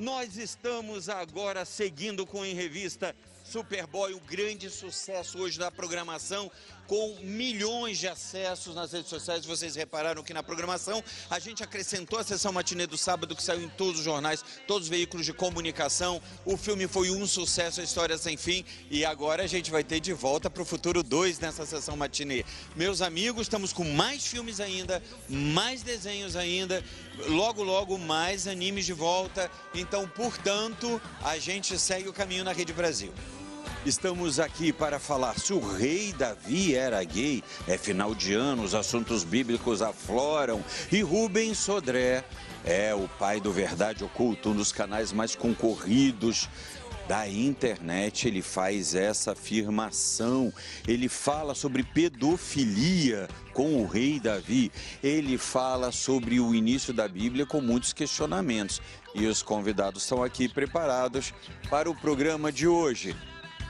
Nós estamos agora seguindo com Em Revista Superboy, o grande sucesso hoje da programação, com milhões de acessos nas redes sociais. Vocês repararam que na programação a gente acrescentou a sessão matinê do sábado, que saiu em todos os jornais, todos os veículos de comunicação. O filme foi um sucesso, a história sem fim, e agora a gente vai ter De Volta para o Futuro 2 nessa sessão matinê. Meus amigos, estamos com mais filmes ainda, mais desenhos ainda, logo logo mais animes de volta. Então, portanto, a gente segue o caminho na Rede Brasil. Estamos aqui para falar se o rei Davi era gay. É final de ano, os assuntos bíblicos afloram. E Rubens Sodré é o pai do Verdade Oculta, um dos canais mais concorridos da internet. Ele faz essa afirmação. Ele fala sobre pedofilia com o rei Davi. Ele fala sobre o início da Bíblia com muitos questionamentos. E os convidados estão aqui preparados para o programa de hoje,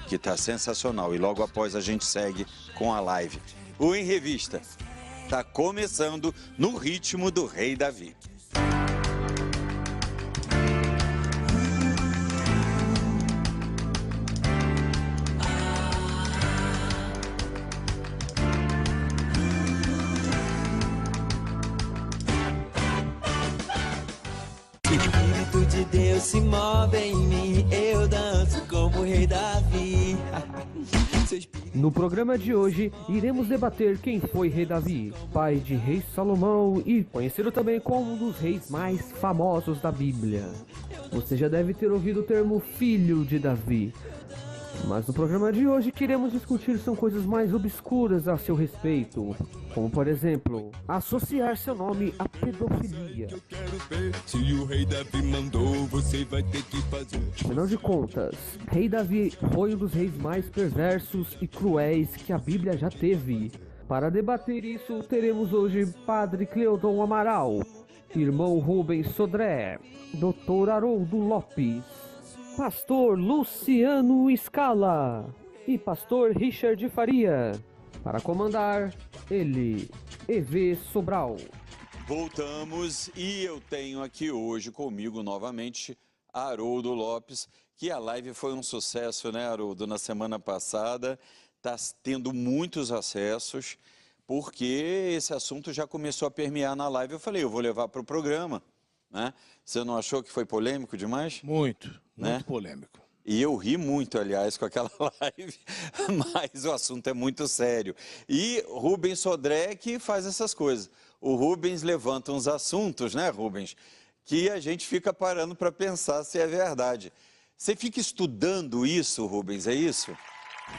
que está sensacional, e logo após a gente segue com a live. O Em Revista está começando no ritmo do rei Davi. O Espírito de Deus se move em mim, eu danço como o rei Davi. No programa de hoje, iremos debater quem foi rei Davi, pai de rei Salomão e conhecido também como um dos reis mais famosos da Bíblia. Você já deve ter ouvido o termo filho de Davi. Mas no programa de hoje queremos discutir são coisas mais obscuras a seu respeito, como por exemplo, associar seu nome à pedofilia. Se o rei Davi mandou, você vai ter que fazer. Afinal de contas, rei Davi foi um dos reis mais perversos e cruéis que a Bíblia já teve. Para debater isso, teremos hoje Padre Cleodon Amaral, irmão Rubens Sodré, Dr. Haroldo Lopes, Pastor Luciano Scala e Pastor Richard Faria. Para comandar, ele, EV Sobral. Voltamos e eu tenho aqui hoje comigo novamente Haroldo Lopes, que a live foi um sucesso, né, Haroldo? Na semana passada, está tendo muitos acessos, porque esse assunto já começou a permear na live. Eu falei, eu vou levar para o programa, né? Você não achou que foi polêmico demais? Muito Né? polêmico. E eu ri muito, aliás, com aquela live, mas o assunto é muito sério. E Rubens Sodré que faz essas coisas. O Rubens levanta uns assuntos, né, Rubens, que a gente fica parando para pensar se é verdade. Você fica estudando isso, Rubens, é isso?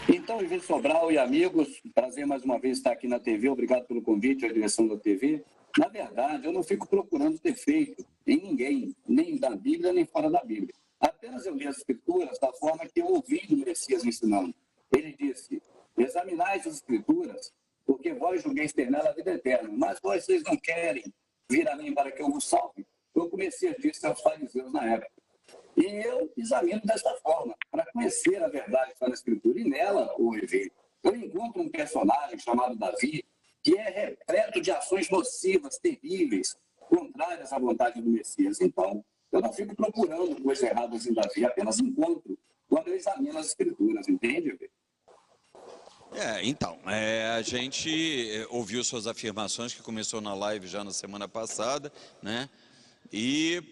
Então, EV Sobral e amigos, prazer mais uma vez estar aqui na TV, obrigado pelo convite, a direção da TV. Na verdade, eu não fico procurando defeito em ninguém, nem da Bíblia, nem fora da Bíblia. Apenas eu li as Escrituras da forma que eu ouvi do Messias ensinando. Ele disse, examinai as Escrituras, porque vós julgueis ter nela a vida eterna, mas vocês não querem vir a mim para que eu vos salve. Eu comecei a dizer aos fariseus na época. E eu examino desta forma, para conhecer a verdade que está na Escritura. E nela, o EV, eu encontro um personagem chamado Davi, que é repleto de ações nocivas, terríveis, contrárias à vontade do Messias. Então, eu não fico procurando coisas erradas em Davi, apenas encontro quando eu examino as Escrituras, entende? Então, a gente ouviu suas afirmações, que começou na live já na semana passada, né? E,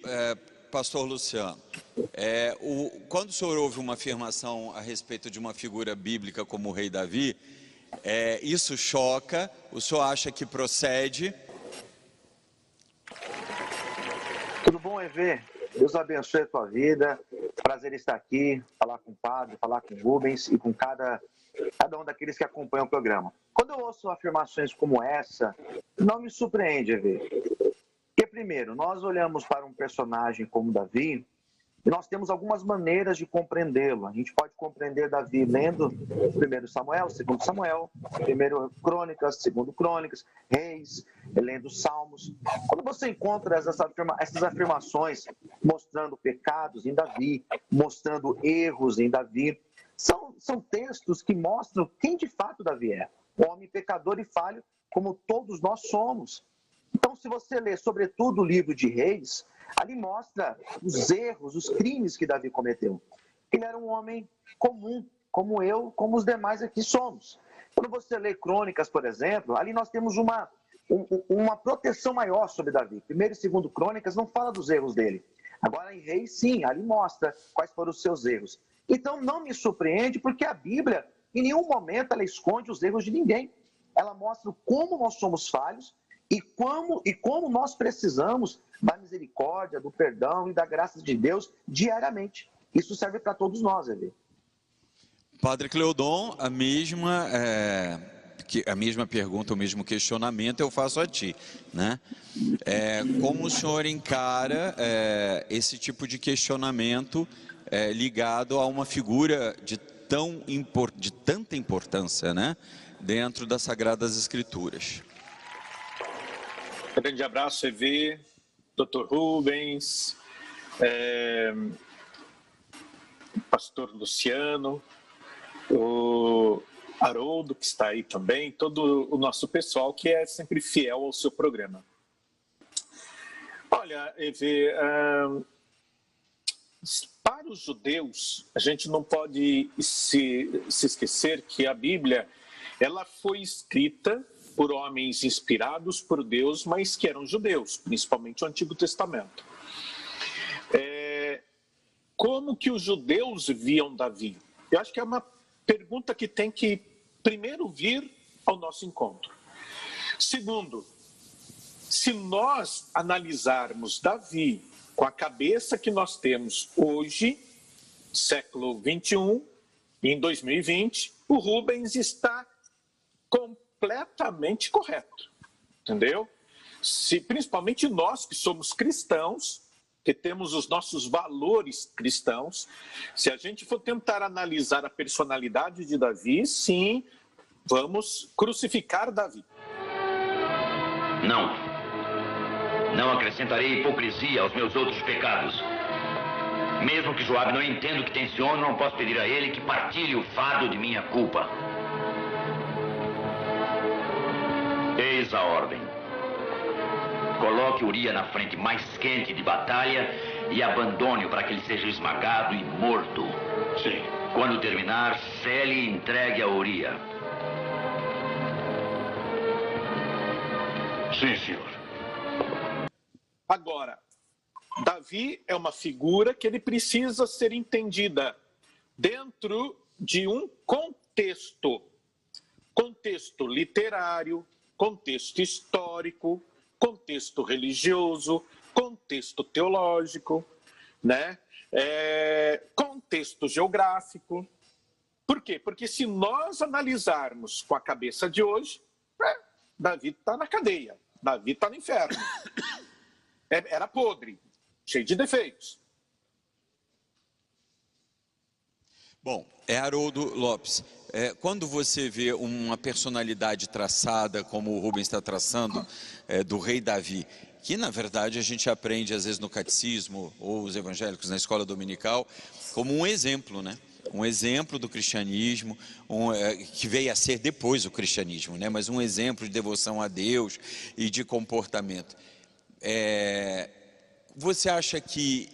pastor Luciano, quando o senhor ouve uma afirmação a respeito de uma figura bíblica como o rei Davi, isso choca? O senhor acha que procede? Tudo bom, EV? Deus abençoe a tua vida. Prazer estar aqui, falar com o padre, falar com o Rubens e com cada um daqueles que acompanham o programa. Quando eu ouço afirmações como essa, não me surpreende, EV. Porque, primeiro, nós olhamos para um personagem como Davi e nós temos algumas maneiras de compreendê-lo. A gente pode compreender Davi lendo 1 Samuel, 2 Samuel, 1 Crônicas, 2 Crônicas, Reis, lendo Salmos. Quando você encontra essas afirmações mostrando pecados em Davi, mostrando erros em Davi, são textos que mostram quem de fato Davi é. Um homem pecador e falho, como todos nós somos. Então, se você ler, sobretudo, o livro de Reis, Ali mostra os erros, os crimes que Davi cometeu. Ele era um homem comum, como eu, como os demais aqui somos. Quando você lê Crônicas, por exemplo, ali nós temos uma proteção maior sobre Davi. Primeiro e segundo Crônicas não fala dos erros dele. Agora em Reis, sim, ali mostra quais foram os seus erros. Então não me surpreende, porque a Bíblia, em nenhum momento, ela esconde os erros de ninguém. Ela mostra como nós somos falhos e como nós precisamos da misericórdia, do perdão e da graça de Deus diariamente. Isso serve para todos nós, Evê. Padre Cleodon, a mesma pergunta, o mesmo questionamento eu faço a ti, né? Como o senhor encara esse tipo de questionamento ligado a uma figura de tanta importância, né, dentro das Sagradas Escrituras? Grande abraço, EV, Dr. Rubens, Pastor Luciano, o Haroldo, que está aí também, todo o nosso pessoal que é sempre fiel ao seu programa. Olha, EV, para os judeus, a gente não pode se esquecer que a Bíblia ela foi escrita por homens inspirados por Deus, mas que eram judeus, principalmente o Antigo Testamento. Como que os judeus viam Davi? Eu acho que é uma pergunta que tem que, primeiro, vir ao nosso encontro. Segundo, se nós analisarmos Davi com a cabeça que nós temos hoje, século 21, em 2020, o Rubens está completamente correto, entendeu? Principalmente nós que somos cristãos, que temos os nossos valores cristãos, se a gente for tentar analisar a personalidade de Davi, sim, vamos crucificar Davi. Não acrescentarei hipocrisia aos meus outros pecados. Mesmo que Joabe não entenda o que tenciono, não posso pedir a ele que partilhe o fardo de minha culpa. Eis a ordem. Coloque Uria na frente mais quente de batalha e abandone-o para que ele seja esmagado e morto. Sim. Quando terminar, cele e entregue a Uria. Sim, senhor. Agora, Davi é uma figura que ele precisa ser entendida dentro de um contexto. Contexto literário, contexto histórico, contexto religioso, contexto teológico, né? Contexto geográfico. Por quê? Porque se nós analisarmos com a cabeça de hoje, Davi está na cadeia, Davi está no inferno. Era podre, cheio de defeitos. Bom, Haroldo Lopes, quando você vê uma personalidade traçada, como o Rubens está traçando, do rei Davi, que na verdade a gente aprende às vezes no catecismo, ou os evangélicos na escola dominical, como um exemplo, né? Um exemplo do cristianismo, que veio a ser depois o cristianismo, né? Mas um exemplo de devoção a Deus e de comportamento. Você acha que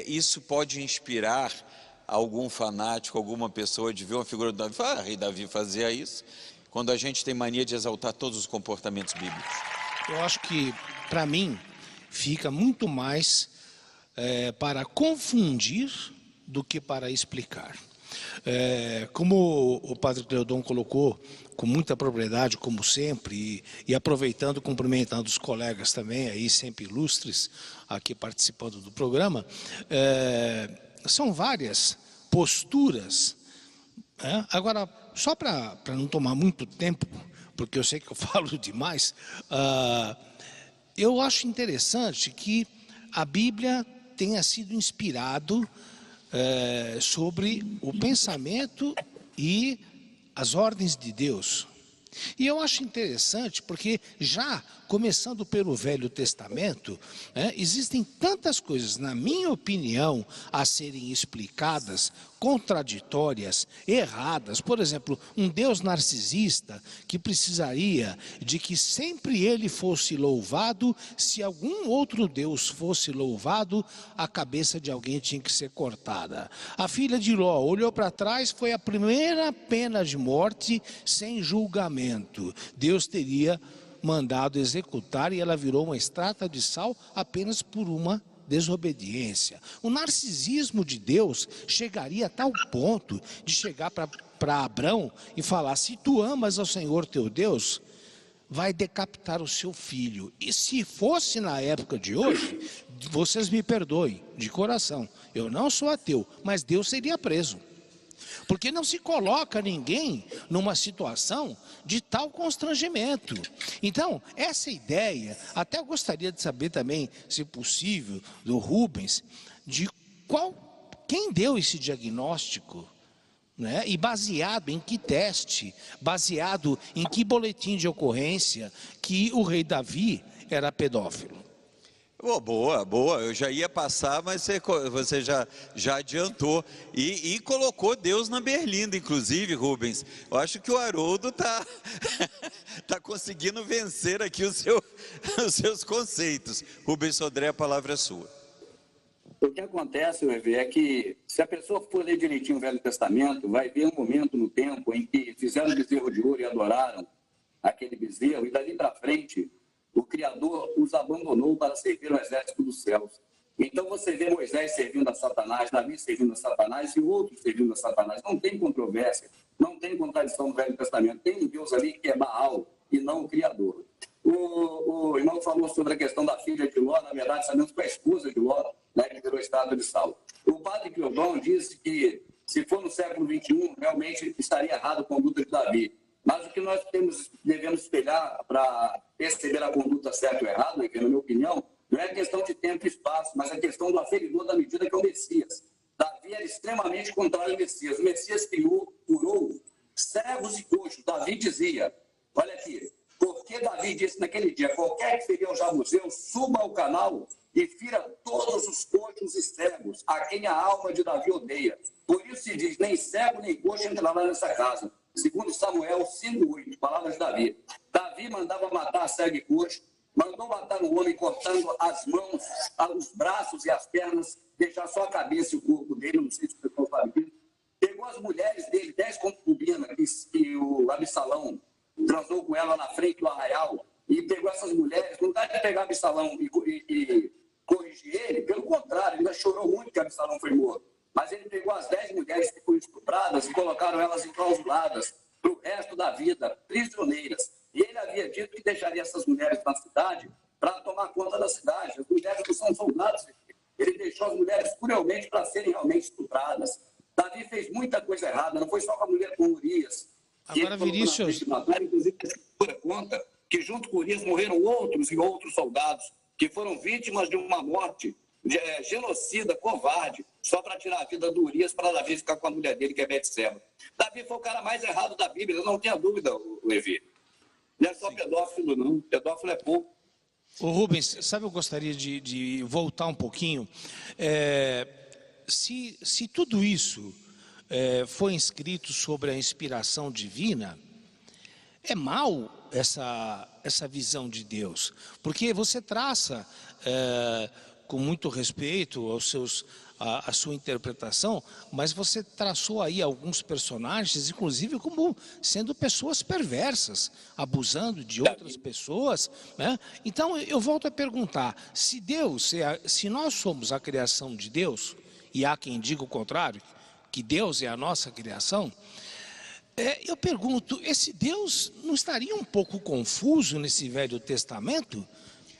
isso pode inspirar algum fanático, alguma pessoa de ver uma figura do Davi? Rei Davi fazia isso, quando a gente tem mania de exaltar todos os comportamentos bíblicos. Eu acho que, para mim, fica muito mais para confundir do que para explicar. Como o padre Cleodon colocou com muita propriedade, como sempre, e aproveitando, cumprimentando os colegas também, aí sempre ilustres, aqui participando do programa, são várias posturas. Agora, só para não tomar muito tempo, porque eu sei que eu falo demais, eu acho interessante que a Bíblia tenha sido inspirado sobre o pensamento e as ordens de Deus. E eu acho interessante porque já começando pelo Velho Testamento, existem tantas coisas, na minha opinião, a serem explicadas contraditórias, erradas. Por exemplo, um Deus narcisista que precisaria de que sempre ele fosse louvado. Se algum outro Deus fosse louvado, a cabeça de alguém tinha que ser cortada. A filha de Ló olhou para trás, foi a primeira pena de morte sem julgamento. Deus teria mandado executar e ela virou uma estátua de sal apenas por uma desobediência. O narcisismo de Deus chegaria a tal ponto de chegar para Abrão e falar: se tu amas ao Senhor teu Deus, vai decapitar o seu filho. E se fosse na época de hoje, vocês me perdoem de coração, eu não sou ateu, mas Deus seria preso. Porque não se coloca ninguém numa situação de tal constrangimento. Então, essa ideia, até eu gostaria de saber também, se possível, do Rubens, de quem deu esse diagnóstico, né? E baseado em que teste, baseado em que boletim de ocorrência que o rei Davi era pedófilo. Oh, boa, boa. Eu já ia passar, mas você já adiantou. E colocou Deus na berlinda, inclusive, Rubens. Eu acho que o Haroldo tá conseguindo vencer aqui os seus conceitos. Rubens Sodré, a palavra é sua. O que acontece, EV, é que se a pessoa for ler direitinho o Velho Testamento, vai ver um momento no tempo em que fizeram bezerro de ouro e adoraram aquele bezerro, e dali para frente o Criador os abandonou para servir o exército dos céus. Então você vê Moisés servindo a Satanás, Davi servindo a Satanás e outros servindo a Satanás. Não tem controvérsia, não tem contradição no Velho Testamento. Tem um Deus ali que é Baal e não o Criador. O irmão falou sobre a questão da filha de Ló, na verdade sabemos que a esposa de Ló, né, que virou estátua de sal. O padre Cleodon disse que se for no século XXI, realmente estaria errado a conduta de Davi. Mas o que nós devemos espelhar para perceber a conduta certa ou errada, que na minha opinião, não é questão de tempo e espaço, mas é questão do aferidor da medida, que é o Messias. Davi era extremamente contrário ao Messias. O Messias curou cegos e coxos. Davi dizia, olha aqui, porque Davi disse naquele dia: qualquer que ferir o jabuzeu, suba ao canal e fira todos os coxos e cegos, a quem a alma de Davi odeia. Por isso se diz: nem cego nem coxo entrará nessa casa. Segundo Samuel 5:8, palavras de Davi. Davi mandava matar cego e coxo, mandou matar o homem cortando as mãos, os braços e as pernas, deixar só a cabeça e o corpo dele, não sei se o pessoal sabe disso. Pegou as mulheres dele, 10 concubinas, que o Absalão transou com ela na frente do arraial, e pegou essas mulheres, não dá de pegar Absalão e corrigir ele, pelo contrário, ele chorou muito que Absalão foi morto. Mas ele pegou as 10 mulheres que foram estupradas e colocaram elas enclausuladas para o resto da vida, prisioneiras. E ele havia dito que deixaria essas mulheres na cidade para tomar conta da cidade. As mulheres não são soldados. Ele deixou as mulheres cruelmente para serem realmente estupradas. Davi fez muita coisa errada, não foi só com a mulher, com Urias. Agora, Vinícius... Inclusive, a Escritura conta que junto com Urias morreram outros e outros soldados que foram vítimas de uma morte genocida, covarde, só para tirar a vida do Urias, para Davi ficar com a mulher dele, que é Betseba. Davi foi o cara mais errado da Bíblia, eu não tenho dúvida, o Levi. Não é só pedófilo, não. Pedófilo é pouco. Ô Rubens, sabe, eu gostaria de voltar um pouquinho. Se tudo isso foi escrito sobre a inspiração divina, é mal essa visão de Deus, porque você traça com muito respeito a sua interpretação, mas você traçou aí alguns personagens, inclusive como sendo pessoas perversas, abusando de outras pessoas, né? Então eu volto a perguntar: se nós somos a criação de Deus, e há quem diga o contrário, que Deus é a nossa criação, eu pergunto, esse Deus não estaria um pouco confuso nesse Velho Testamento?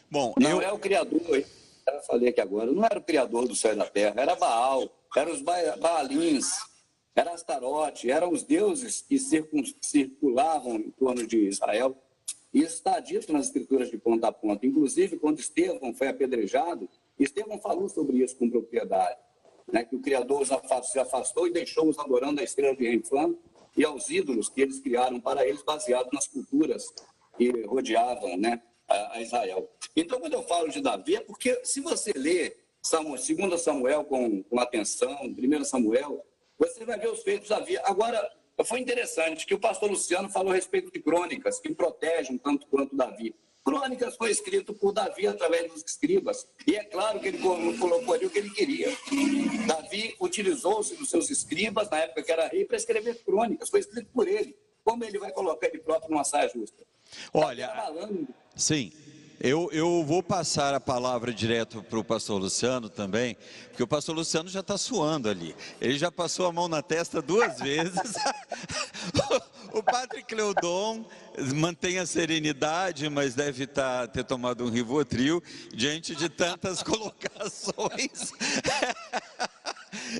Bom, não é o Criador, hein? Eu falei aqui agora, não era o Criador do céu e da terra, era Baal, eram os Baalins, era Astarote, eram os deuses que circulavam em torno de Israel. Isso está dito nas Escrituras de ponta a ponta. Inclusive, quando Estevão foi apedrejado, Estevão falou sobre isso com propriedade, né? Que o Criador se afastou e deixou-os adorando a estrela de Renfã e aos ídolos que eles criaram para eles, baseado nas culturas que rodeavam, né, a Israel. Então, quando eu falo de Davi, é porque se você lê 2 Samuel com atenção, 1 Samuel, você vai ver os feitos da vida. Agora, foi interessante que o pastor Luciano falou a respeito de crônicas, que protegem tanto quanto Davi. Crônicas foi escrito por Davi através dos escribas, e é claro que ele colocou ali o que ele queria. Davi utilizou-se dos seus escribas, na época que era rei, para escrever crônicas, foi escrito por ele. Como ele vai colocar ele próprio numa saia justa? Olha, sim, eu vou passar a palavra direto para o pastor Luciano também, porque o pastor Luciano já está suando ali, ele já passou a mão na testa 2 vezes. O padre Cleodon mantém a serenidade, mas deve ter tomado um Rivotril diante de tantas colocações.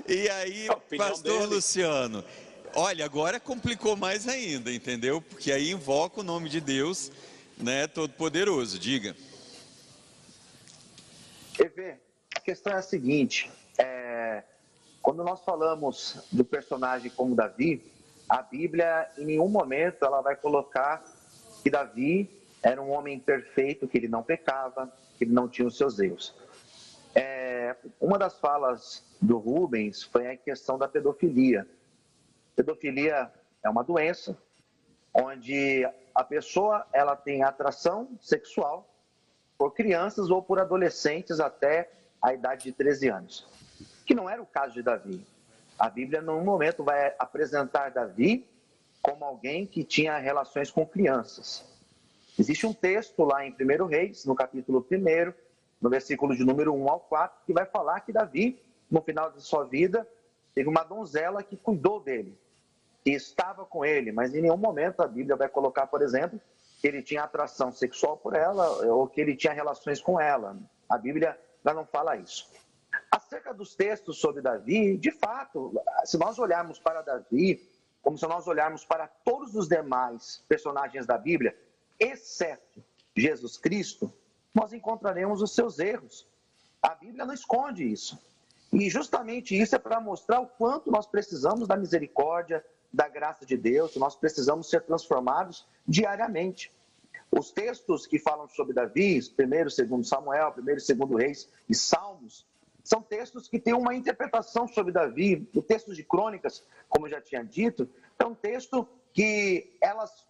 E aí, pastor Luciano, olha, agora complicou mais ainda, entendeu? Porque aí invoca o nome de Deus, né, Todo-Poderoso. Diga. EV, a questão é a seguinte, quando nós falamos do personagem como Davi, a Bíblia, em nenhum momento, ela vai colocar que Davi era um homem perfeito, que ele não pecava, que ele não tinha os seus erros. Uma das falas do Rubens foi a questão da pedofilia. Pedofilia é uma doença onde a pessoa ela tem atração sexual por crianças ou por adolescentes até a idade de 13 anos, que não era o caso de Davi. A Bíblia, num momento, vai apresentar Davi como alguém que tinha relações com crianças. Existe um texto lá em 1 Reis, no capítulo 1, no versículo de número 1 ao 4, que vai falar que Davi, no final de sua vida, teve uma donzela que cuidou dele, que estava com ele, mas em nenhum momento a Bíblia vai colocar, por exemplo, que ele tinha atração sexual por ela ou que ele tinha relações com ela. A Bíblia já não fala isso. Acerca dos textos sobre Davi, de fato, se nós olharmos para Davi, como se nós olharmos para todos os demais personagens da Bíblia, exceto Jesus Cristo, nós encontraremos os seus erros. A Bíblia não esconde isso. E justamente isso é para mostrar o quanto nós precisamos da misericórdia, da graça de Deus, nós precisamos ser transformados diariamente. Os textos que falam sobre Davi, 1º e 2º Samuel, 1º e 2º Reis e Salmos, são textos que têm uma interpretação sobre Davi. O texto de Crônicas, como eu já tinha dito, é um texto que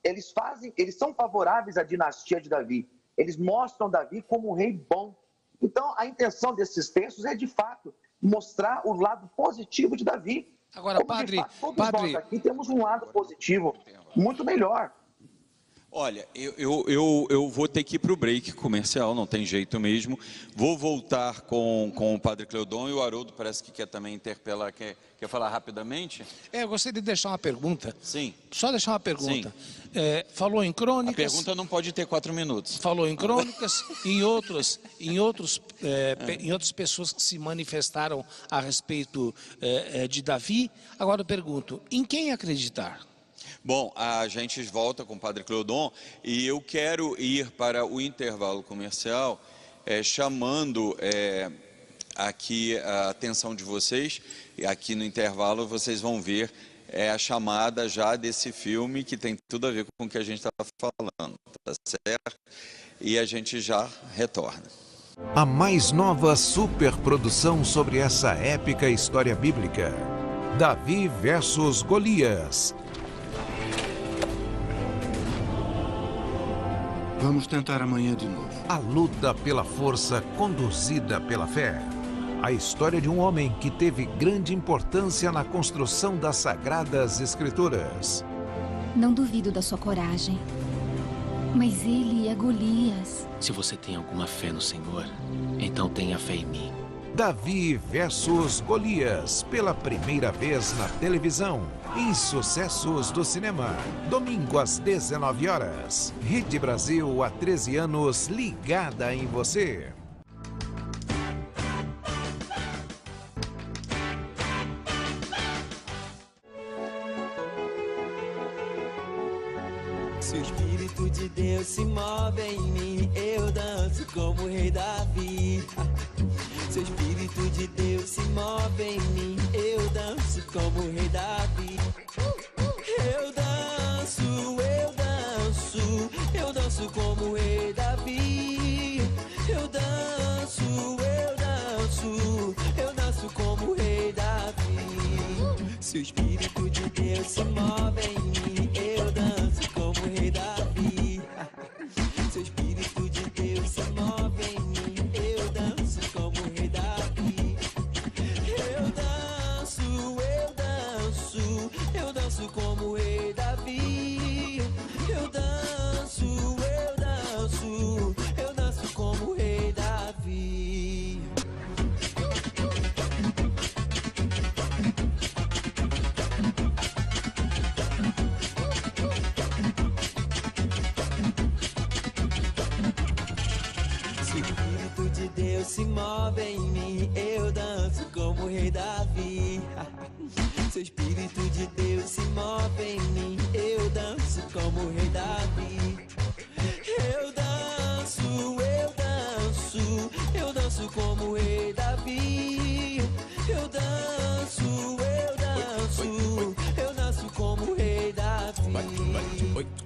eles são favoráveis à dinastia de Davi. Eles mostram Davi como um rei bom. Então, a intenção desses textos é, de fato, mostrar o lado positivo de Davi. Agora, como, padre, fato, todos nós aqui temos um lado positivo muito melhor. Olha, eu vou ter que ir para o break comercial, não tem jeito mesmo. Vou voltar com o padre Cleodon e o Haroldo parece que quer também interpelar, quer falar rapidamente? Eu gostaria de deixar uma pergunta. Sim. Só deixar uma pergunta. Falou em crônicas... A pergunta não pode ter 4 minutos. Falou em crônicas e em outras pessoas que se manifestaram a respeito de Davi. Agora eu pergunto, em quem acreditar? Bom, a gente volta com o padre Cleodon e eu quero ir para o intervalo comercial chamando aqui a atenção de vocês. Aqui no intervalo vocês vão ver a chamada já desse filme que tem tudo a ver com o que a gente está falando, tá certo? E a gente já retorna. A mais nova superprodução sobre essa épica história bíblica. Davi versus Golias. Vamos tentar amanhã de novo. A luta pela força conduzida pela fé. A história de um homem que teve grande importância na construção das Sagradas Escrituras. Não duvido da sua coragem, mas ele é Golias. Se você tem alguma fé no Senhor, então tenha fé em mim. Davi versus Golias, pela primeira vez na televisão, em Sucessos do Cinema, domingo às 19 horas. Rede Brasil, há 13 anos, ligada em você. Se o Espírito de Deus se move em mim, eu danço como o rei Davi. Se o Espírito de Deus se move em mim, eu danço como o rei Davi. Eu danço, eu danço, eu danço como o rei Davi. Eu danço, eu danço, eu danço como o rei Davi. Se o Espírito de Deus se move em mim, eu danço como o rei Davi. Se o Espírito de Deus se move em mim, eu danço como o rei Davi. Eu danço como o rei Davi. Eu danço como o rei Davi. Se o Espírito de Deus se move em mim, eu danço como o rei Davi. Se o Espírito de Deus se move em mim, eu danço como o rei Davi. Eu danço como o rei Davi. Eu danço como o rei Davi.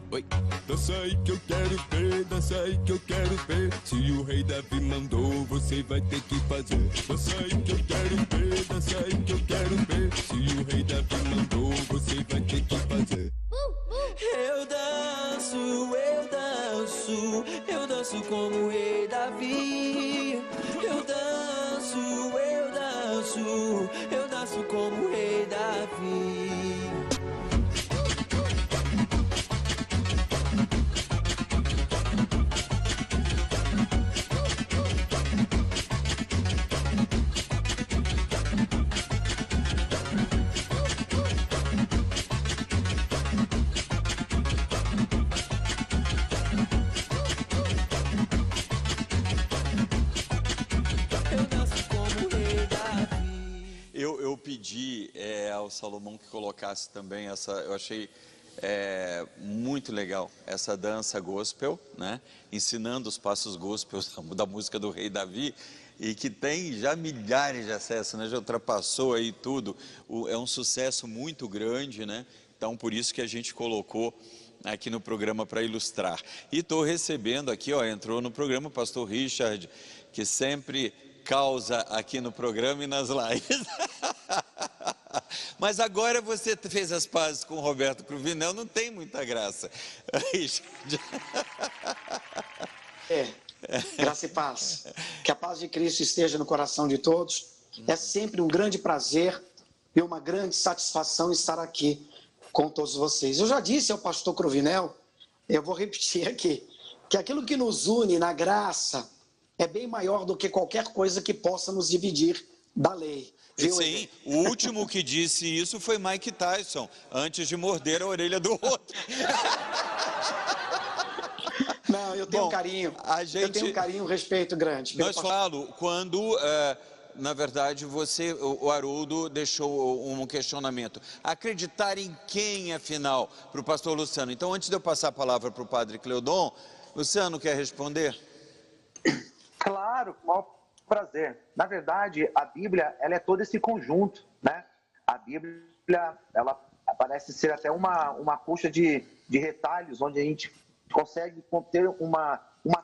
Oi, dança aí que eu quero ver, dança aí que eu quero ver. Se o rei Davi mandou, você vai ter que fazer. Dança aí que eu quero ver, dança aí que eu quero ver. Se o rei Davi mandou, você vai ter que fazer. Eu danço como o rei Davi. Eu danço como o rei Davi. Eu pedi ao Salomão que colocasse também essa, eu achei muito legal essa dança gospel, né? Ensinando os passos gospel da música do rei Davi, e que tem já milhares de acessos, né? Já ultrapassou aí tudo, é um sucesso muito grande, né? Então por isso que a gente colocou aqui no programa para ilustrar. E estou recebendo aqui, entrou no programa o pastor Richard, que sempre causa aqui no programa e nas lives. Mas agora você fez as pazes com o Roberto Cruvinel, não tem muita graça. Graça e paz. Que a paz de Cristo esteja no coração de todos. É sempre um grande prazer e uma grande satisfação estar aqui com todos vocês. Eu já disse ao pastor Cruvinel, eu vou repetir aqui, que aquilo que nos une na graça é bem maior do que qualquer coisa que possa nos dividir da lei. Viu? Sim, o último que disse isso foi Mike Tyson, antes de morder a orelha do outro. Não, eu tenho carinho, eu tenho um carinho, um respeito grande. Nós falamos, quando, na verdade, o Haroldo deixou um questionamento. Acreditar em quem, afinal, para o pastor Luciano? Então, antes de eu passar a palavra para o padre Cleodon, Luciano quer responder? Claro, com o maior prazer. Na verdade, a Bíblia, ela é todo esse conjunto, né? A Bíblia, ela parece ser até uma coxa de retalhos, onde a gente consegue ter uma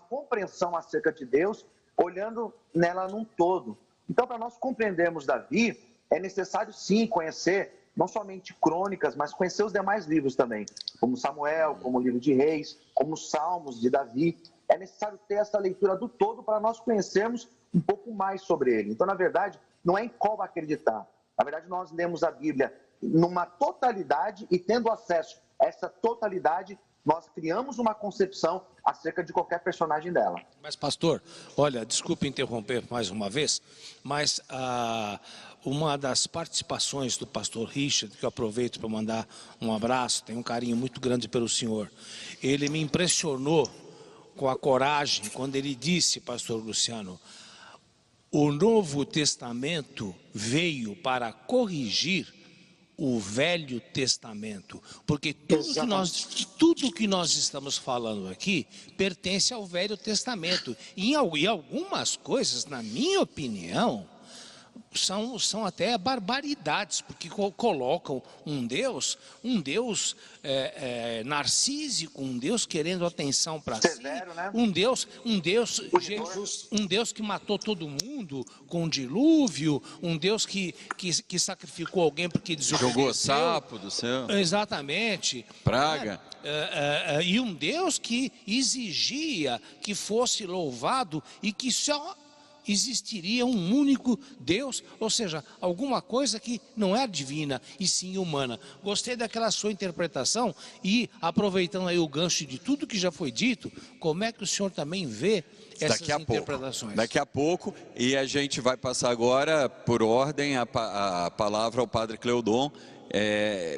compreensão acerca de Deus, olhando nela num todo. Então, para nós compreendermos Davi, é necessário sim conhecer, não somente crônicas, mas conhecer os demais livros também, como Samuel, como o livro de Reis, como os Salmos de Davi. É necessário ter essa leitura do todo para nós conhecermos um pouco mais sobre ele. Então, na verdade, não é em qual acreditar. Na verdade, nós lemos a Bíblia numa totalidade e, tendo acesso a essa totalidade, nós criamos uma concepção acerca de qualquer personagem dela. Mas, pastor, olha, desculpe interromper mais uma vez, mas uma das participações do pastor Richard, que eu aproveito para mandar um abraço, tenho um carinho muito grande pelo senhor, ele me impressionou com a coragem quando ele disse, pastor Luciano, o Novo Testamento veio para corrigir o Velho Testamento, porque tudo que nós estamos falando aqui pertence ao Velho Testamento, e algumas coisas, na minha opinião, são até barbaridades, porque colocam um Deus narcísico, um Deus querendo atenção para si, né? um Deus que matou todo mundo com o dilúvio, um Deus que sacrificou alguém porque desobedeceu. Jogou sapo do céu. Exatamente. Praga. E um Deus que exigia que fosse louvado e que só existiria um único Deus, ou seja, alguma coisa que não é divina e sim humana. Gostei daquela sua interpretação e, aproveitando aí o gancho de tudo que já foi dito, como é que o senhor também vê essas interpretações? Daqui a pouco, e a gente vai passar agora, por ordem, a palavra ao Padre Cleodon.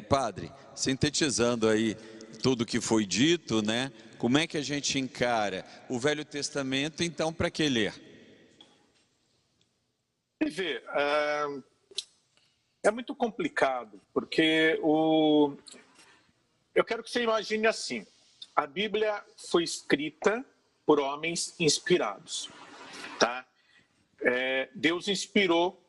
Padre, sintetizando aí tudo que foi dito, né? Como é que a gente encara o Velho Testamento, então, para que ler? Vê, é muito complicado, porque eu quero que você imagine assim: a Bíblia foi escrita por homens inspirados, tá? Deus inspirou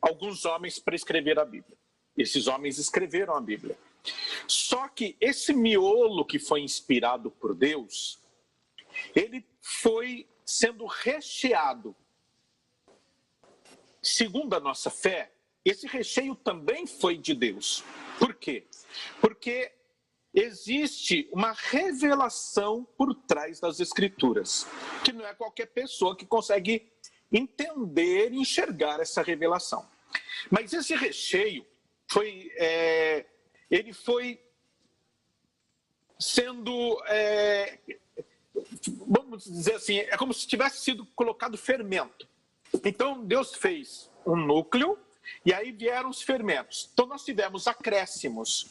alguns homens para escrever a Bíblia. Esses homens escreveram a Bíblia. Só que esse miolo que foi inspirado por Deus, ele foi sendo recheado. Segundo a nossa fé, esse recheio também foi de Deus. Por quê? Porque existe uma revelação por trás das Escrituras, que não é qualquer pessoa que consegue entender e enxergar essa revelação. Mas esse recheio ele foi sendo, vamos dizer assim, é como se tivesse sido colocado fermento. Então, Deus fez um núcleo e aí vieram os fermentos. Então, nós tivemos acréscimos.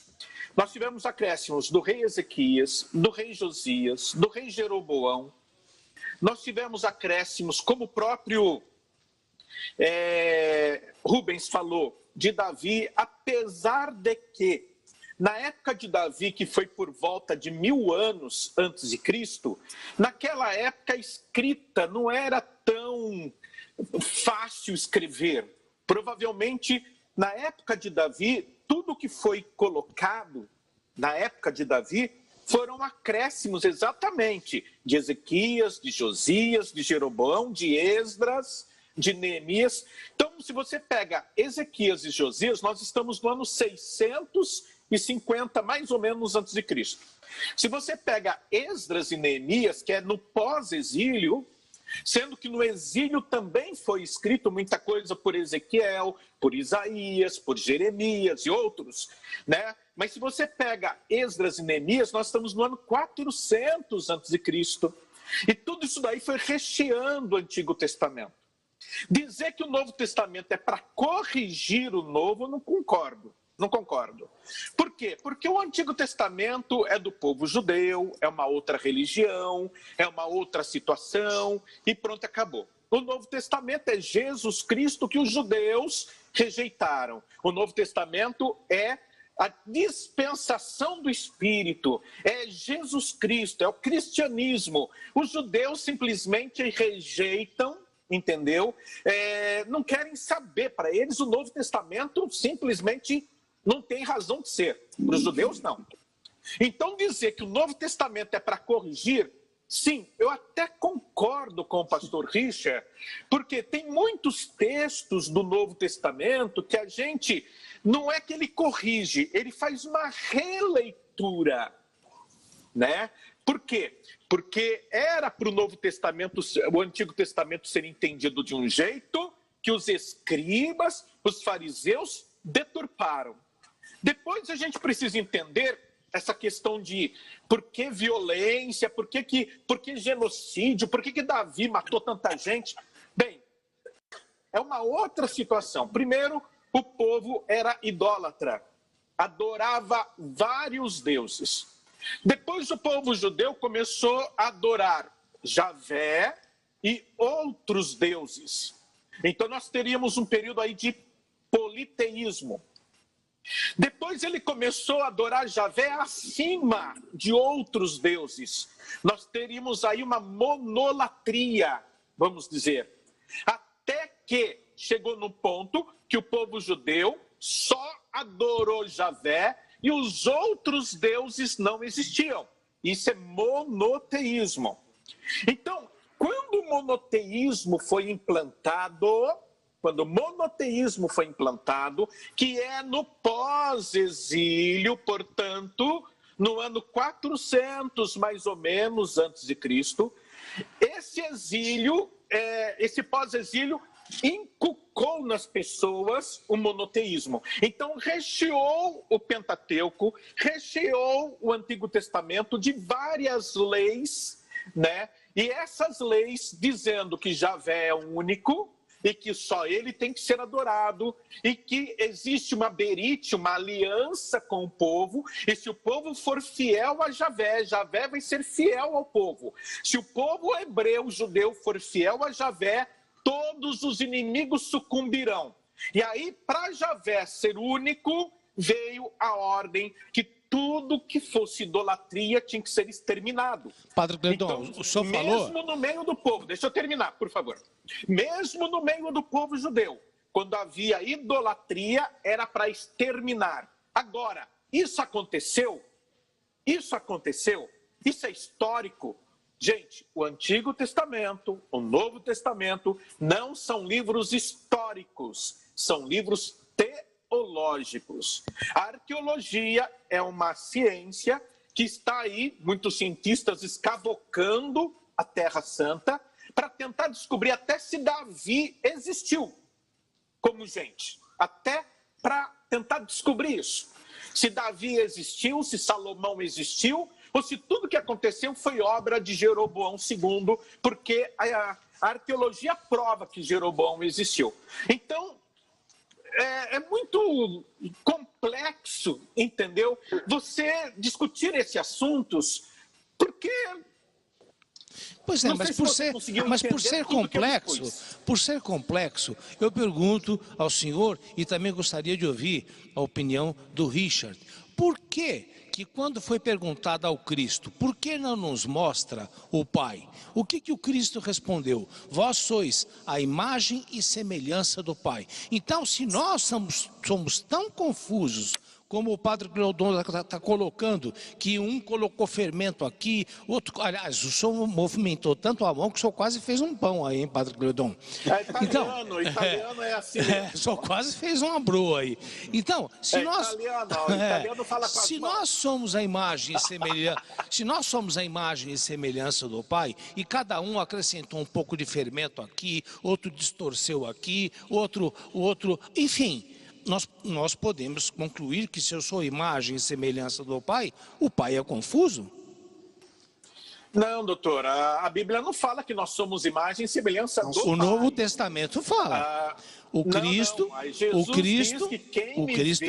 Nós tivemos acréscimos do rei Ezequias, do rei Josias, do rei Jeroboão. Nós tivemos acréscimos, como o próprio Rubens falou, de Davi, apesar de que, na época de Davi, que foi por volta de 1000 anos antes de Cristo, naquela época a escrita não era tão fácil escrever. Provavelmente, na época de Davi, tudo que foi colocado na época de Davi foram acréscimos exatamente de Ezequias, de Josias, de Jeroboão, de Esdras, de Neemias. Então, se você pega Ezequias e Josias, nós estamos no ano 650, mais ou menos, antes de Cristo. Se você pega Esdras e Neemias, que é no pós-exílio, sendo que no exílio também foi escrito muita coisa por Ezequiel, por Isaías, por Jeremias e outros, né? Mas se você pega Esdras e Neemias, nós estamos no ano 400 a.C. E tudo isso daí foi recheando o Antigo Testamento. Dizer que o Novo Testamento é para corrigir o Novo, não concordo. Não concordo. Por quê? Porque o Antigo Testamento é do povo judeu, é uma outra religião, é uma outra situação, e pronto, acabou. O Novo Testamento é Jesus Cristo que os judeus rejeitaram. O Novo Testamento é a dispensação do Espírito, é Jesus Cristo, é o cristianismo. Os judeus simplesmente rejeitam, entendeu? Não querem saber. Para eles, o Novo Testamento simplesmente não tem razão de ser. Para os judeus, não. Então, dizer que o Novo Testamento é para corrigir, sim, eu até concordo com o pastor Richard, porque tem muitos textos do Novo Testamento que a gente, não é que ele corrige, ele faz uma releitura, né? Por quê? Porque era para o Novo Testamento, o Antigo Testamento ser entendido de um jeito que os escribas, os fariseus, deturparam. Depois a gente precisa entender essa questão de por que violência, por que genocídio, por que Davi matou tanta gente. Bem, é uma outra situação. Primeiro, o povo era idólatra, adorava vários deuses. Depois o povo judeu começou a adorar Javé e outros deuses. Então nós teríamos um período aí de politeísmo. Depois ele começou a adorar Javé acima de outros deuses. Nós teríamos aí uma monolatria, vamos dizer. Até que chegou no ponto que o povo judeu só adorou Javé e os outros deuses não existiam. Isso é monoteísmo. Então, quando o monoteísmo foi implantado, que é no pós-exílio, portanto, no ano 400, mais ou menos, antes de Cristo, esse exílio, esse pós-exílio, inculcou nas pessoas o monoteísmo. Então, recheou o Pentateuco, recheou o Antigo Testamento de várias leis, né? E essas leis dizendo que Javé é único e que só ele tem que ser adorado e que existe uma berite, uma aliança com o povo, e se o povo for fiel a Javé, Javé vai ser fiel ao povo. Se o povo hebreu, judeu, for fiel a Javé, todos os inimigos sucumbirão. E aí, para Javé ser único, veio a ordem que tudo que fosse idolatria tinha que ser exterminado. Padre Cleudon, então, o senhor falou... Mesmo no meio do povo, deixa eu terminar, por favor. Mesmo no meio do povo judeu, quando havia idolatria, era para exterminar. Agora, isso aconteceu? Isso é histórico. Gente, o Antigo Testamento, o Novo Testamento, não são livros históricos, são livros teológicos. A arqueologia é uma ciência que está aí, muitos cientistas escavocando a Terra Santa para tentar descobrir até se Davi existiu como gente, até para tentar descobrir isso. Se Davi existiu, se Salomão existiu, ou se tudo que aconteceu foi obra de Jeroboão II, porque a arqueologia prova que Jeroboão existiu. Então, é muito complexo, entendeu? Você discutir esses assuntos, porque... Pois é, mas por ser complexo, eu pergunto ao senhor e também gostaria de ouvir a opinião do Richard. Por que quando foi perguntado ao Cristo, por que não nos mostra o Pai? O que o Cristo respondeu? Vós sois a imagem e semelhança do Pai. Então, se nós somos tão confusos, como o Padre Cleudon está colocando, que um colocou fermento aqui, outro... Aliás, o senhor movimentou tanto a mão que o senhor quase fez um pão aí, hein, Padre Cleudon? Italiano é assim mesmo. O senhor quase fez uma broa aí. Então, se italiano fala com as se nós somos a imagem e semelhança, se nós somos a imagem e semelhança do Pai, e cada um acrescentou um pouco de fermento aqui, outro distorceu aqui, outro, enfim... Nós podemos concluir que se eu sou imagem e semelhança do Pai, o Pai é confuso? Não, doutor, a Bíblia não fala que nós somos imagem e semelhança do Pai. O Novo Testamento fala. O Cristo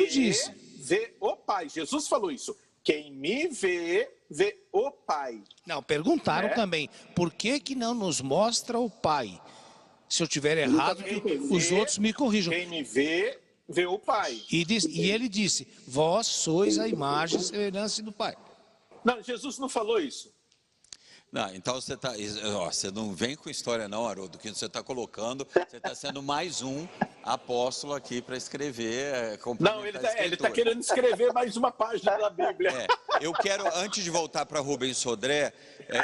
disse. Vê o Pai. Jesus falou isso. Quem me vê, vê o Pai. Não, perguntaram também, por que não nos mostra o Pai? Se eu tiver errado, os outros me corrijam. Quem me vê... vê o Pai. E ele disse, vós sois a imagem e semelhança do Pai. Não, Jesus não falou isso. Não, então você não vem com história não, Haroldo, que você está colocando, você está sendo mais um apóstolo aqui para escrever. Não, ele está querendo escrever mais uma página da Bíblia. Eu quero, antes de voltar para Rubens Sodré,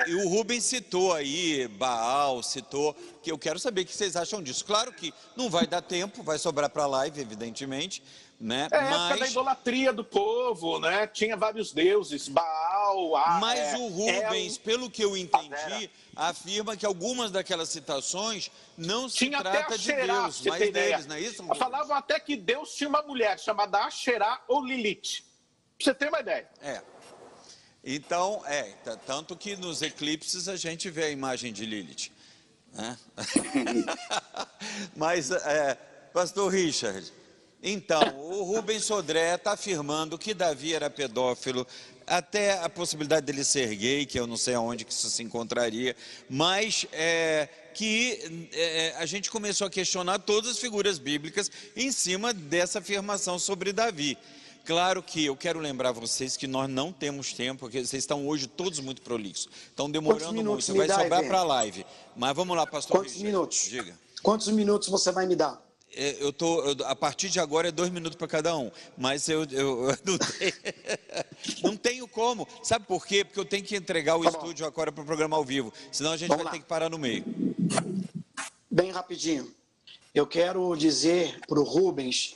e o Rubens citou aí Baal, que eu quero saber o que vocês acham disso. Claro que não vai dar tempo, vai sobrar para a live, evidentemente, né? Época da idolatria do povo, né? Tinha vários deuses, Baal, mas o Rubens, pelo que eu entendi, afirma que algumas daquelas citações não se trata de Deus, mas deles, não é isso? Falavam até que Deus tinha uma mulher chamada Asherá ou Lilith. Pra você ter uma ideia. Então, tanto que nos eclipses a gente vê a imagem de Lilith, né? Mas, pastor Richard, então, o Rubens Sodré está afirmando que Davi era pedófilo, até a possibilidade dele ser gay, que eu não sei aonde que isso se encontraria, mas que a gente começou a questionar todas as figuras bíblicas em cima dessa afirmação sobre Davi. Claro que eu quero lembrar vocês que nós não temos tempo, porque vocês estão hoje todos muito prolixos, estão demorando muito, vai sobrar para a live. Mas vamos lá, pastor Quantos Richard, minutos? diga. Quantos minutos você vai me dar? A partir de agora é 2 minutos para cada um, mas eu não tenho, não tenho como. Sabe por quê? Porque eu tenho que entregar o estúdio agora para o programa ao vivo, senão a gente vai ter que parar no meio. Bem rapidinho. Eu quero dizer para o Rubens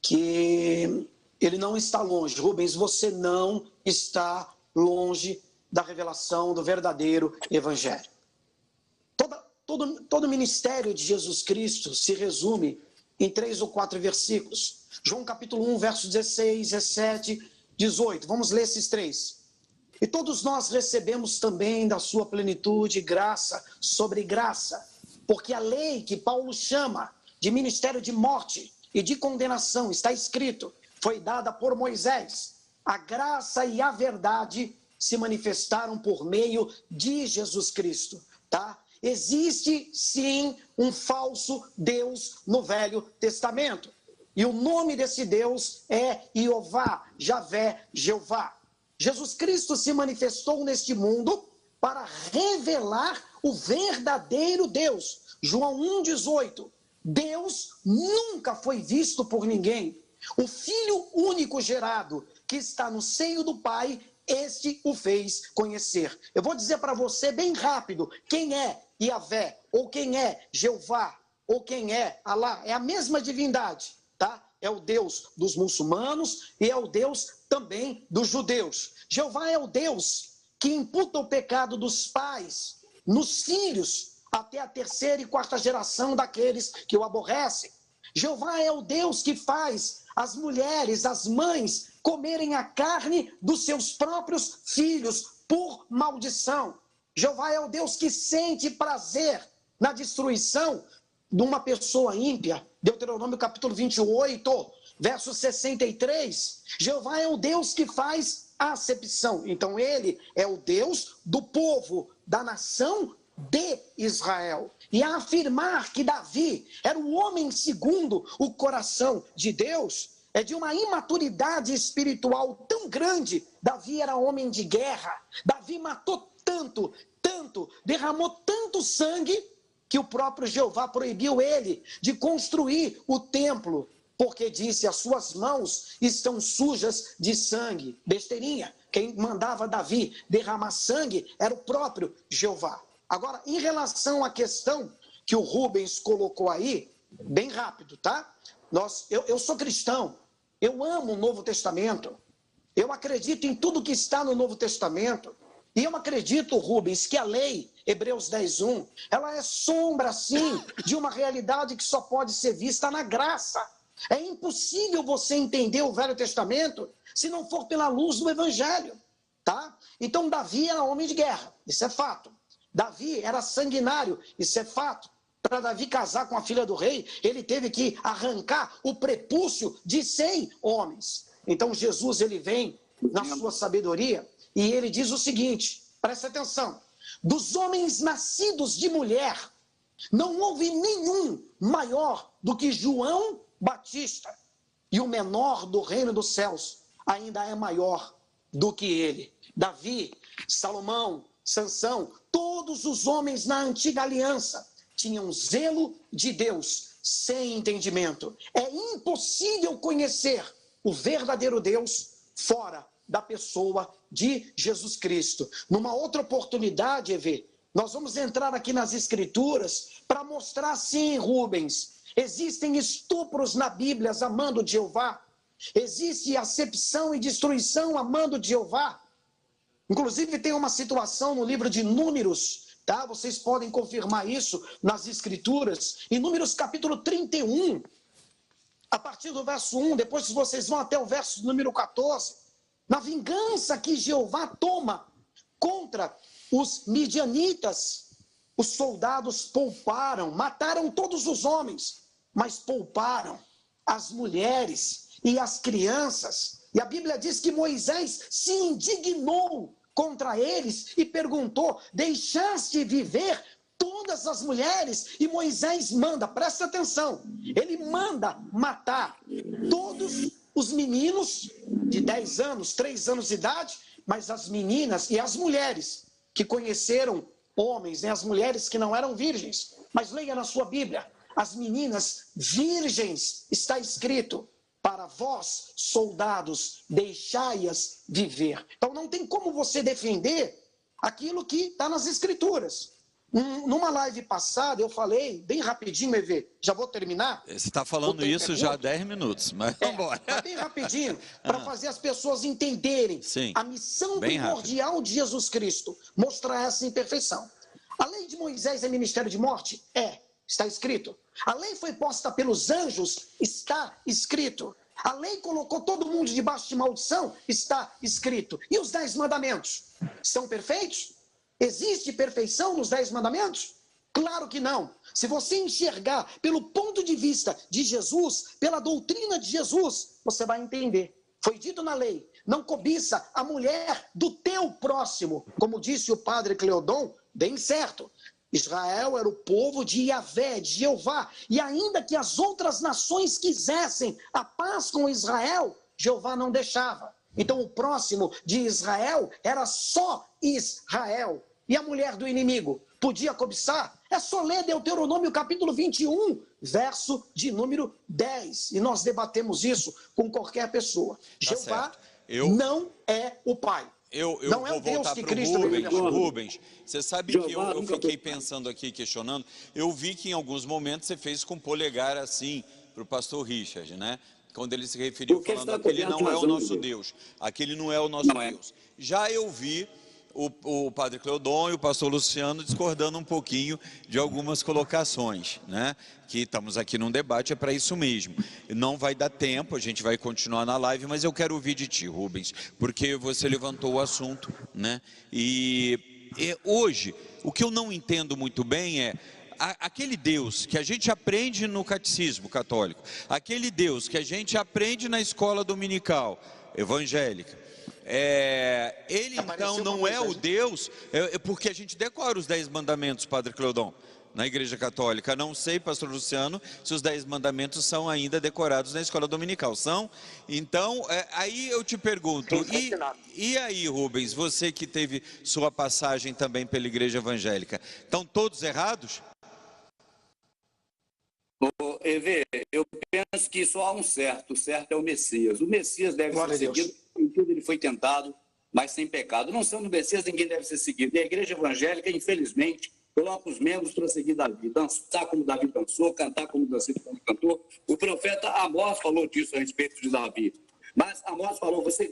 que ele não está longe. Rubens, você não está longe da revelação do verdadeiro evangelho. Todo o ministério de Jesus Cristo se resume em 3 ou 4 versículos. João capítulo 1, versos 16, 17, 18. Vamos ler esses 3. E todos nós recebemos também da sua plenitude graça sobre graça, porque a lei que Paulo chama de ministério de morte e de condenação, está escrito, foi dada por Moisés. A graça e a verdade se manifestaram por meio de Jesus Cristo, tá? Existe, sim, um falso Deus no Velho Testamento. E o nome desse Deus é Jeová, Javé, Jeová. Jesus Cristo se manifestou neste mundo para revelar o verdadeiro Deus. João 1,18. Deus nunca foi visto por ninguém. O Filho único gerado, que está no seio do Pai, este o fez conhecer. Eu vou dizer para você bem rápido, quem é Yahvé, ou quem é Jeová, ou quem é Alá. É a mesma divindade, tá? É o Deus dos muçulmanos e é o Deus também dos judeus. Jeová é o Deus que imputa o pecado dos pais nos filhos até a 3ª e 4ª geração daqueles que o aborrecem. Jeová é o Deus que faz as mulheres, as mães, comerem a carne dos seus próprios filhos por maldição. Jeová é o Deus que sente prazer na destruição de uma pessoa ímpia. Deuteronômio capítulo 28, verso 63. Jeová é o Deus que faz acepção. Então ele é o Deus do povo, da nação de Israel. E a afirmar que Davi era o homem segundo o coração de Deus, é de uma imaturidade espiritual tão grande. Davi era homem de guerra. Davi matou tanto, derramou tanto sangue, que o próprio Jeová proibiu ele de construir o templo, porque disse, as suas mãos estão sujas de sangue. Besteirinha. Quem mandava Davi derramar sangue era o próprio Jeová. Agora, em relação à questão que o Rubens colocou aí, bem rápido, tá? Eu sou cristão, eu amo o Novo Testamento, eu acredito em tudo que está no Novo Testamento, e eu acredito, Rubens, que a lei, Hebreus 10:1, ela é sombra, sim, de uma realidade que só pode ser vista na graça. É impossível você entender o Velho Testamento se não for pela luz do Evangelho, tá? Então, Davi era homem de guerra, isso é fato. Davi era sanguinário, isso é fato. Para Davi casar com a filha do rei, ele teve que arrancar o prepúcio de 100 homens. Então Jesus, ele vem na sua sabedoria e ele diz o seguinte, presta atenção, dos homens nascidos de mulher, não houve nenhum maior do que João Batista, e o menor do reino dos céus ainda é maior do que ele. Davi, Salomão, Sansão, todos os homens na antiga aliança tinham zelo de Deus, sem entendimento. É impossível conhecer o verdadeiro Deus fora da pessoa de Jesus Cristo. Numa outra oportunidade, Evê, nós vamos entrar aqui nas Escrituras para mostrar, sim, Rubens, existem estupros na Bíblia amando de Jeová, existe acepção e destruição amando de Jeová. Inclusive tem uma situação no livro de Números, tá? Vocês podem confirmar isso nas Escrituras, em Números capítulo 31, a partir do verso 1, depois vocês vão até o verso número 14, na vingança que Jeová toma contra os midianitas, os soldados pouparam, mataram todos os homens, mas pouparam as mulheres e as crianças. E a Bíblia diz que Moisés se indignou contra eles e perguntou, deixaste viver todas as mulheres? E Moisés manda, presta atenção, ele manda matar todos os meninos de 10 anos, 3 anos de idade, mas as meninas e as mulheres que conheceram homens, né, as mulheres que não eram virgens. Mas leia na sua Bíblia, as meninas virgens, está escrito, para vós, soldados, deixai-as viver. Então não tem como você defender aquilo que está nas escrituras. Numa live passada, eu falei, bem rapidinho, EV, já vou terminar. Você está falando isso já há 10 minutos, mas vamos embora. Bem rapidinho, para fazer as pessoas entenderem a missão primordial de Jesus Cristo, mostrar essa imperfeição. A lei de Moisés é ministério de morte? Está escrito. A lei foi posta pelos anjos? Está escrito. A lei colocou todo mundo debaixo de maldição? Está escrito. E os 10 mandamentos? São perfeitos? Existe perfeição nos 10 mandamentos? Claro que não. Se você enxergar pelo ponto de vista de Jesus, pela doutrina de Jesus, você vai entender. Foi dito na lei, não cobiça a mulher do teu próximo. Como disse o padre Cleodon, bem certo. Israel era o povo de Yahvé, de Jeová. E ainda que as outras nações quisessem a paz com Israel, Jeová não deixava. Então o próximo de Israel era só Israel. E a mulher do inimigo podia cobiçar? É só ler Deuteronômio capítulo 21, verso de número 10. E nós debatemos isso com qualquer pessoa. Jeová não é o Pai. Eu não vou é o Deus voltar que para Cristo o Rubens. Você sabe que eu fiquei pensando aqui, questionando. Eu vi que em alguns momentos você fez com o polegar assim para o pastor Richard, né? Quando ele se referiu falando que aquele não é o nosso Deus. Aquele não é o nosso Deus. Já eu vi o padre Cleodon e o pastor Luciano discordando um pouquinho de algumas colocações, né? Que estamos aqui num debate, é para isso mesmo. Não vai dar tempo, a gente vai continuar na live, mas eu quero ouvir de ti, Rubens, porque você levantou o assunto, né? E hoje, o que eu não entendo muito bem é aquele Deus que a gente aprende no catecismo católico, aquele Deus que a gente aprende na escola dominical evangélica, ele então não é o Deus, porque a gente decora os 10 mandamentos, padre Cleodon, na Igreja Católica. Não sei, pastor Luciano, se os 10 mandamentos são ainda decorados na escola dominical. São? Então, aí eu te pergunto, e aí, Rubens, você que teve sua passagem também pela Igreja Evangélica, estão todos errados? EV, eu penso que só há um certo, o certo é o Messias. O Messias deve ser seguido, em tudo ele foi tentado, mas sem pecado. Não sendo o Messias, ninguém deve ser seguido. E a Igreja Evangélica, infelizmente, coloca os membros para seguir Davi, dançar como Davi dançou, cantar como Davi cantou. O profeta Amós falou disso a respeito de Davi. Mas Amós falou, você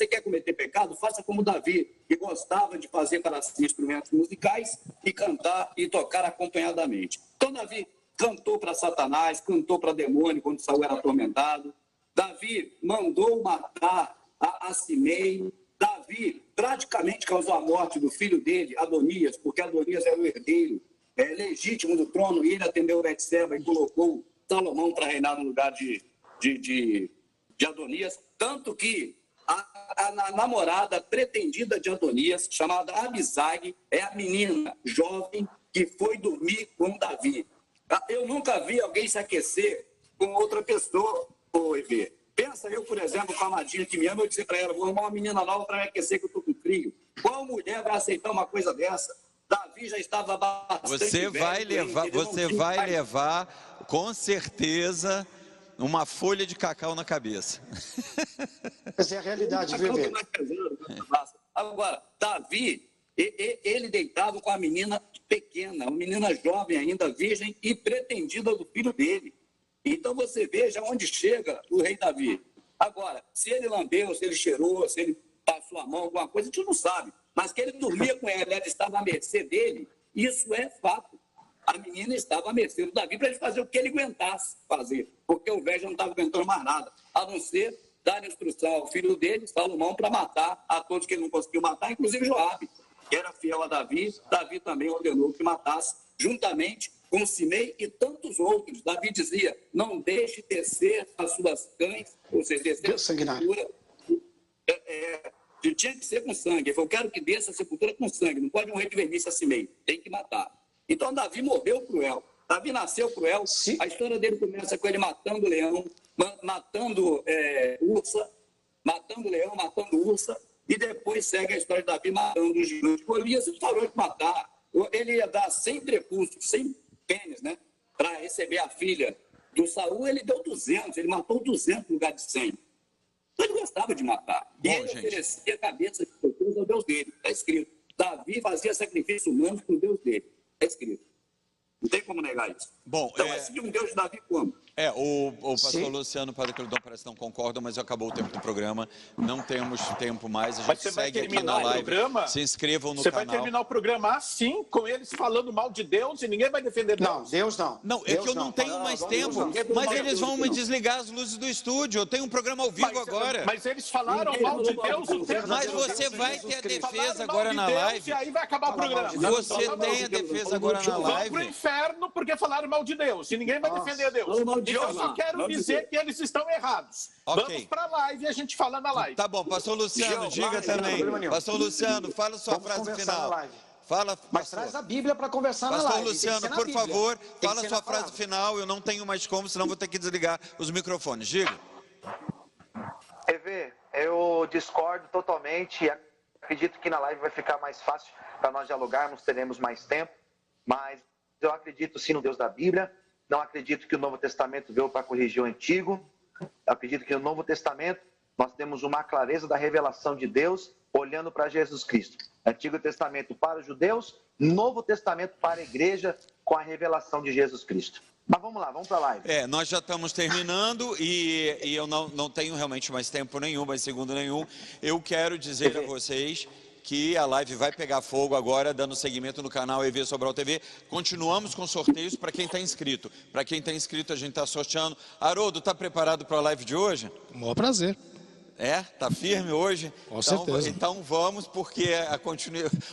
quer cometer pecado? Faça como Davi, que gostava de fazer para si instrumentos musicais e cantar e tocar acompanhadamente. Então Davi cantou para Satanás, cantou para demônio quando Saul era atormentado. Davi mandou matar a Simei. Davi praticamente causou a morte do filho dele, Adonias, porque Adonias era o herdeiro legítimo do trono, e ele atendeu Betseba e colocou Salomão para reinar no lugar de Adonias. Tanto que a namorada pretendida de Adonias, chamada Abisag, é a menina jovem que foi dormir com Davi. Eu nunca vi alguém se aquecer com outra pessoa, EV. Pensa eu, por exemplo, com a Madinha que me ama, eu dizer para ela, vou arrumar uma menina nova para me aquecer que eu estou com frio. Qual mulher vai aceitar uma coisa dessa? Davi já estava bastante Você vai levar, com certeza, uma folha de cacau na cabeça. Essa é a realidade, viu, EV? Agora, Davi, ele deitava com a menina pequena, uma menina jovem ainda, virgem e pretendida do filho dele. Então você veja onde chega o rei Davi. Agora, se ele lambeu, se ele cheirou, se ele passou a mão, alguma coisa, a gente não sabe. Mas que ele dormia com ela estava à mercê dele, isso é fato. A menina estava à mercê do Davi para ele fazer o que ele aguentasse fazer, porque o velho já não estava aguentando mais nada, a não ser dar instrução ao filho dele, Salomão, para matar a todos que ele não conseguiu matar, inclusive Joabe, que era fiel a Davi. Davi também ordenou que matasse, juntamente com Simei e tantos outros. Davi dizia, não deixe descer as suas cães, ou seja, descer a sepultura. Tinha que ser com sangue. Ele falou, eu quero que desça a sepultura com sangue. Não pode morrer de velhice a Simei. Tem que matar. Então Davi morreu cruel. Davi nasceu cruel. Sim. A história dele começa com ele matando leão, matando ursa, matando leão, matando ursa, e depois segue a história de Davi matando os gigantes. Golias parou de matar. Ele ia dar 100 prepúcios, 100 pênis, né? para receber a filha do Saul, ele deu 200, ele matou 200 no lugar de 100. Então ele gostava de matar. E ele oferecia a cabeça de Jesus ao Deus dele. Está escrito. Davi fazia sacrifício humano para o Deus dele. Está escrito. Não tem como negar isso. Bom, então, assim, um Deus de Davi como? O pastor Luciano e o padre Cleudon parece que não concordam, mas acabou o tempo do programa. Não temos tempo mais. A gente segue aqui na live. Se inscrevam no canal. Você vai terminar o programa assim, com eles falando mal de Deus e ninguém vai defender Deus. Não, Deus não. Não, é que eu não tenho mais tempo. Mas eles vão me desligar as luzes do estúdio. Eu tenho um programa ao vivo agora. Mas eles falaram mal de Deus o tempo. Mas você vai ter a defesa agora na live. E aí vai acabar o programa. Você tem a defesa agora na live. Vão pro inferno porque falaram mal de Deus. E ninguém vai defender Deus. Eu só quero dizer que eles estão errados. Vamos para a live e a gente fala na live. Tá bom, pastor Luciano, diga também. Pastor Luciano, fala sua frase final. Fala, mas traz a Bíblia para conversar na live. Pastor Luciano, por favor, fala sua frase final. Eu não tenho mais como, senão vou ter que desligar os microfones. Diga. EV, eu discordo totalmente. Acredito que na live vai ficar mais fácil para nós dialogarmos, teremos mais tempo. Mas eu acredito sim no Deus da Bíblia. Não acredito que o Novo Testamento veio para corrigir o Antigo. Eu acredito que no Novo Testamento nós temos uma clareza da revelação de Deus olhando para Jesus Cristo. Antigo Testamento para os judeus, Novo Testamento para a igreja com a revelação de Jesus Cristo. Mas vamos lá, vamos para a live. Nós já estamos terminando e eu não tenho realmente mais tempo nenhum, mais segundo nenhum. Eu quero dizer a vocês que a live vai pegar fogo agora, dando seguimento no canal EV Sobral TV. Continuamos com sorteios para quem está inscrito. Para quem está inscrito, a gente está sorteando. Haroldo, está preparado para a live de hoje? Com o maior prazer. Tá firme hoje? Com certeza. Então vamos, porque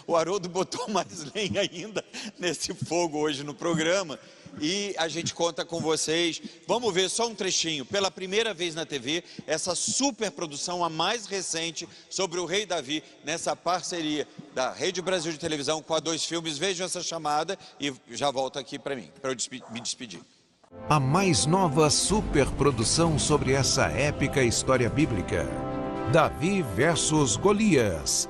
o Haroldo botou mais lenha ainda nesse fogo hoje no programa. E a gente conta com vocês. Vamos ver só um trechinho. Pela primeira vez na TV, essa super produção, a mais recente, sobre o Rei Davi, nessa parceria da Rede Brasil de Televisão com a 2 Filmes. Vejam essa chamada e já volto aqui para mim, para eu me despedir. A mais nova superprodução sobre essa épica história bíblica. Davi versus Golias.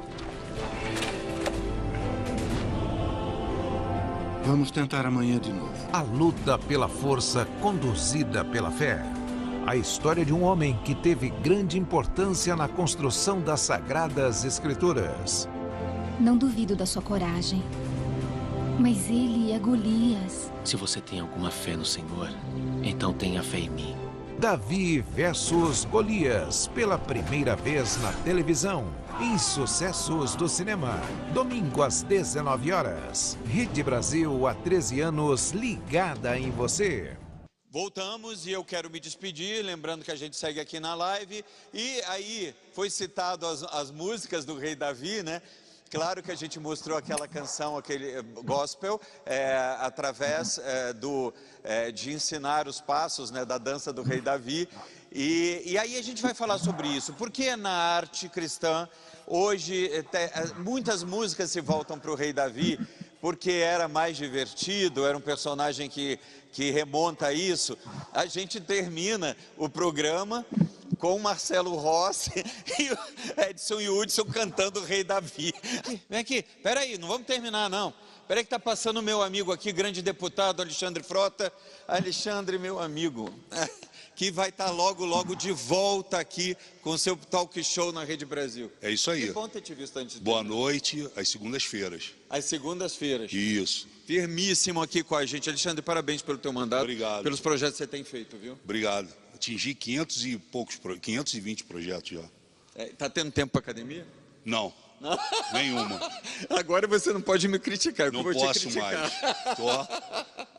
Vamos tentar amanhã de novo. A luta pela força conduzida pela fé. A história de um homem que teve grande importância na construção das Sagradas Escrituras. Não duvido da sua coragem. Mas ele é Golias. Se você tem alguma fé no Senhor, então tenha fé em mim. Davi versus Golias, pela primeira vez na televisão, em Sucessos do Cinema. Domingo às 19 horas. Rede Brasil há 13 anos ligada em você. Voltamos e eu quero me despedir, lembrando que a gente segue aqui na live. E aí foi citado as músicas do Rei Davi, né? Claro que a gente mostrou aquela canção, aquele gospel, através de ensinar os passos, né, da dança do Rei Davi. E aí a gente vai falar sobre isso, porque na arte cristã, hoje, muitas músicas se voltam para o Rei Davi, porque era mais divertido, era um personagem que remonta a isso. A gente termina o programa com o Marcelo Rossi e o Edson e o Hudson cantando o Rei Davi. Vem aqui, peraí, não vamos terminar não. Peraí que está passando o meu amigo aqui, grande deputado Alexandre Frota. Alexandre, meu amigo, que vai estar logo de volta aqui com o seu talk show na Rede Brasil. É isso aí. Que bom ter te visto antes de Boa noite, às segundas-feiras. Às segundas-feiras. Isso. Firmíssimo aqui com a gente. Alexandre, parabéns pelo teu mandato. Obrigado. Pelos projetos que você tem feito, viu? Obrigado. Atingi 520 projetos já. Tá tendo tempo para academia? Não. Nenhuma. Agora você não pode me criticar. Não posso mais.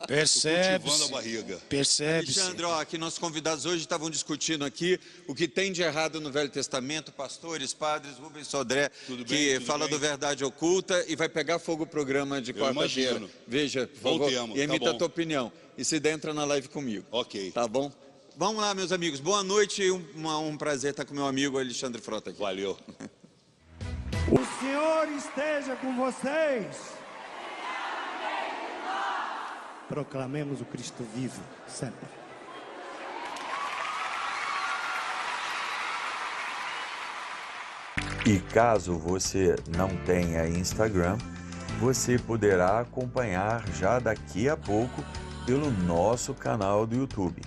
Percebe? Cultivando a barriga. Percebe? Alexandre, aqui nossos convidados hoje estavam discutindo aqui o que tem de errado no Velho Testamento, pastores, padres, Rubens Sodré, que fala do Verdade Oculta e vai pegar fogo o programa de quarta-feira. Veja, por favor, e emita a tua opinião. E se der, entra na live comigo. Ok. Tá bom? Vamos lá, meus amigos. Boa noite. Um prazer estar com meu amigo Alexandre Frota aqui. Valeu. O Senhor esteja com vocês. Proclamemos o Cristo vivo, sempre. E caso você não tenha Instagram, você poderá acompanhar já daqui a pouco pelo nosso canal do YouTube.